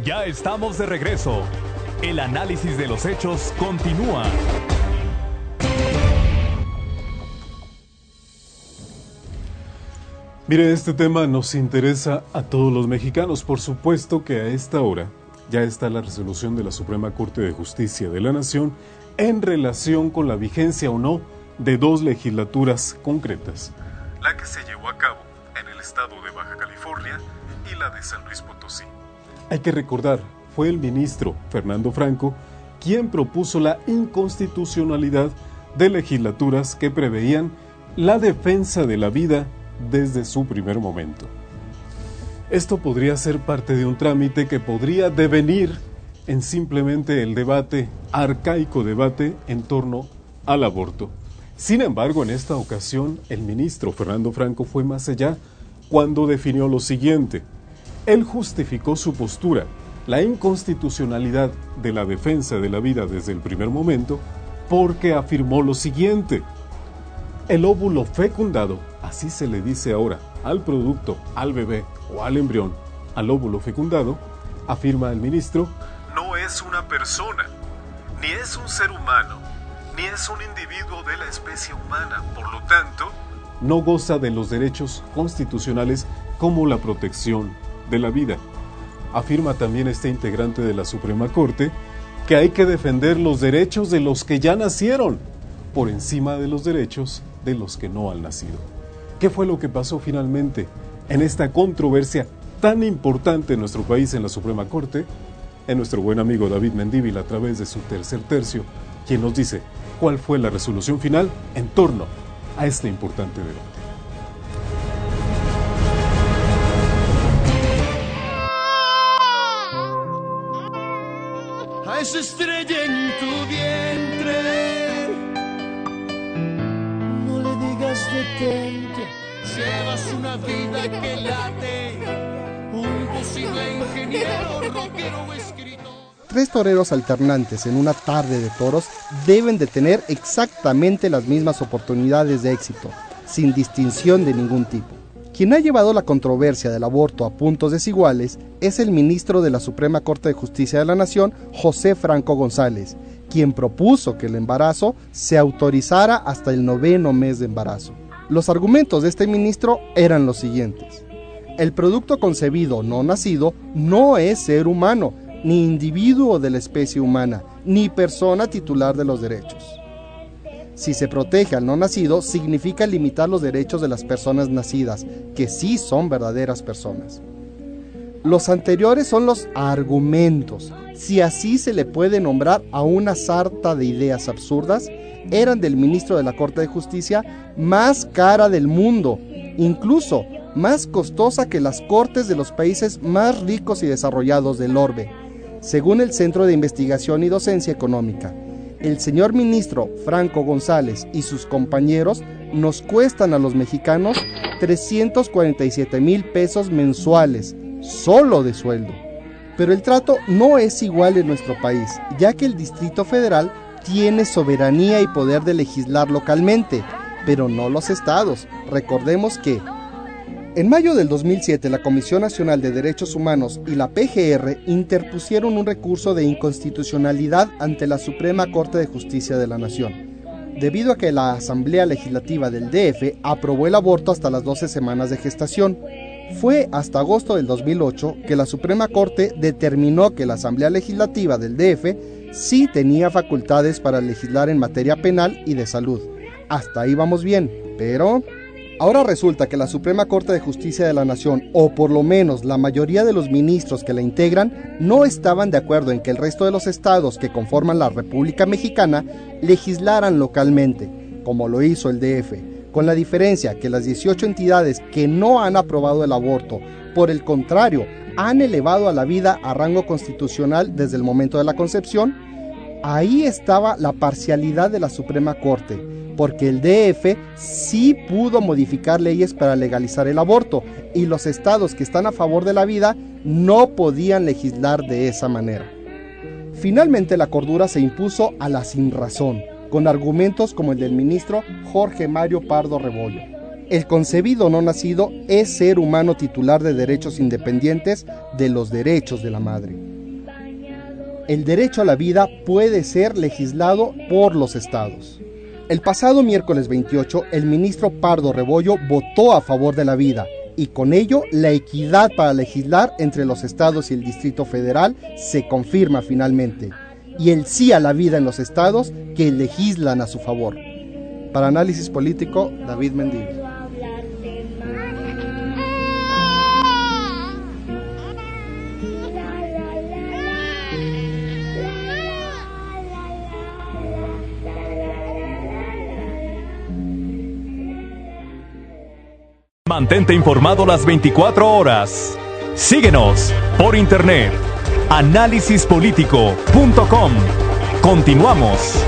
Ya estamos de regreso. El análisis de los hechos continúa. Mire, este tema nos interesa a todos los mexicanos. Por supuesto que a esta hora ya está la resolución de la Suprema Corte de Justicia de la Nación en relación con la vigencia o no de dos legislaturas concretas. La que se llevó a cabo en el estado de Baja California y la de San Luis Potosí. Hay que recordar, fue el ministro Fernando Franco quien propuso la inconstitucionalidad de legislaturas que preveían la defensa de la vida desde su primer momento. Esto podría ser parte de un trámite que podría devenir en simplemente el debate, arcaico debate en torno al aborto. Sin embargo, en esta ocasión, el ministro Fernando Franco fue más allá cuando definió lo siguiente. Él justificó su postura, la inconstitucionalidad de la defensa de la vida desde el primer momento, porque afirmó lo siguiente. El óvulo fecundado, así se le dice ahora al producto, al bebé o al embrión, al óvulo fecundado, afirma el ministro, no es una persona, ni es un ser humano, ni es un individuo de la especie humana, por lo tanto, no goza de los derechos constitucionales como la protección de la vida. Afirma también este integrante de la Suprema Corte que hay que defender los derechos de los que ya nacieron, por encima de los derechos de los que no han nacido. ¿Qué fue lo que pasó finalmente en esta controversia tan importante en nuestro país en la Suprema Corte? En nuestro buen amigo David Mendívil, a través de su tercer tercio, quien nos dice cuál fue la resolución final en torno a este importante debate. A esa estrella en tu vientre, no le digas detente, llevas una vida que late, un posible ingeniero, rockero o escritor. Tres toreros alternantes en una tarde de toros deben de tener exactamente las mismas oportunidades de éxito, sin distinción de ningún tipo. Quien ha llevado la controversia del aborto a puntos desiguales es el ministro de la Suprema Corte de Justicia de la Nación, José Franco González, quien propuso que el embarazo se autorizara hasta el 9º mes de embarazo. Los argumentos de este ministro eran los siguientes. El producto concebido no nacido no es ser humano, ni individuo de la especie humana, ni persona titular de los derechos. Si se protege al no nacido, significa limitar los derechos de las personas nacidas, que sí son verdaderas personas. Los anteriores son los argumentos, si así se le puede nombrar a una sarta de ideas absurdas, eran del ministro de la Corte de Justicia más cara del mundo, incluso más costosa que las cortes de los países más ricos y desarrollados del orbe, según el Centro de Investigación y Docencia Económica. El señor ministro Franco González y sus compañeros nos cuestan a los mexicanos 347,000 pesos mensuales, solo de sueldo. Pero el trato no es igual en nuestro país, ya que el Distrito Federal tiene soberanía y poder de legislar localmente, pero no los estados. Recordemos que en mayo del 2007, la Comisión Nacional de Derechos Humanos y la PGR interpusieron un recurso de inconstitucionalidad ante la Suprema Corte de Justicia de la Nación, debido a que la Asamblea Legislativa del DF aprobó el aborto hasta las 12 semanas de gestación. Fue hasta agosto del 2008 que la Suprema Corte determinó que la Asamblea Legislativa del DF sí tenía facultades para legislar en materia penal y de salud. Hasta ahí vamos bien, pero ahora resulta que la Suprema Corte de Justicia de la Nación, o por lo menos la mayoría de los ministros que la integran, no estaban de acuerdo en que el resto de los estados que conforman la República Mexicana legislaran localmente, como lo hizo el DF, con la diferencia que las 18 entidades que no han aprobado el aborto, por el contrario, han elevado a la vida a rango constitucional desde el momento de la concepción. Ahí estaba la parcialidad de la Suprema Corte, porque el DF sí pudo modificar leyes para legalizar el aborto y los estados que están a favor de la vida no podían legislar de esa manera. Finalmente la cordura se impuso a la sinrazón, con argumentos como el del ministro Jorge Mario Pardo Rebollo. El concebido no nacido es ser humano titular de derechos independientes de los derechos de la madre. El derecho a la vida puede ser legislado por los estados. El pasado miércoles 28, el ministro Pardo Rebollo votó a favor de la vida y con ello la equidad para legislar entre los estados y el Distrito Federal se confirma finalmente. Y el sí a la vida en los estados que legislan a su favor. Para Análisis Político, David Mendívil. Mantente informado las 24 horas. Síguenos por internet. Análisispolitico.com. Continuamos.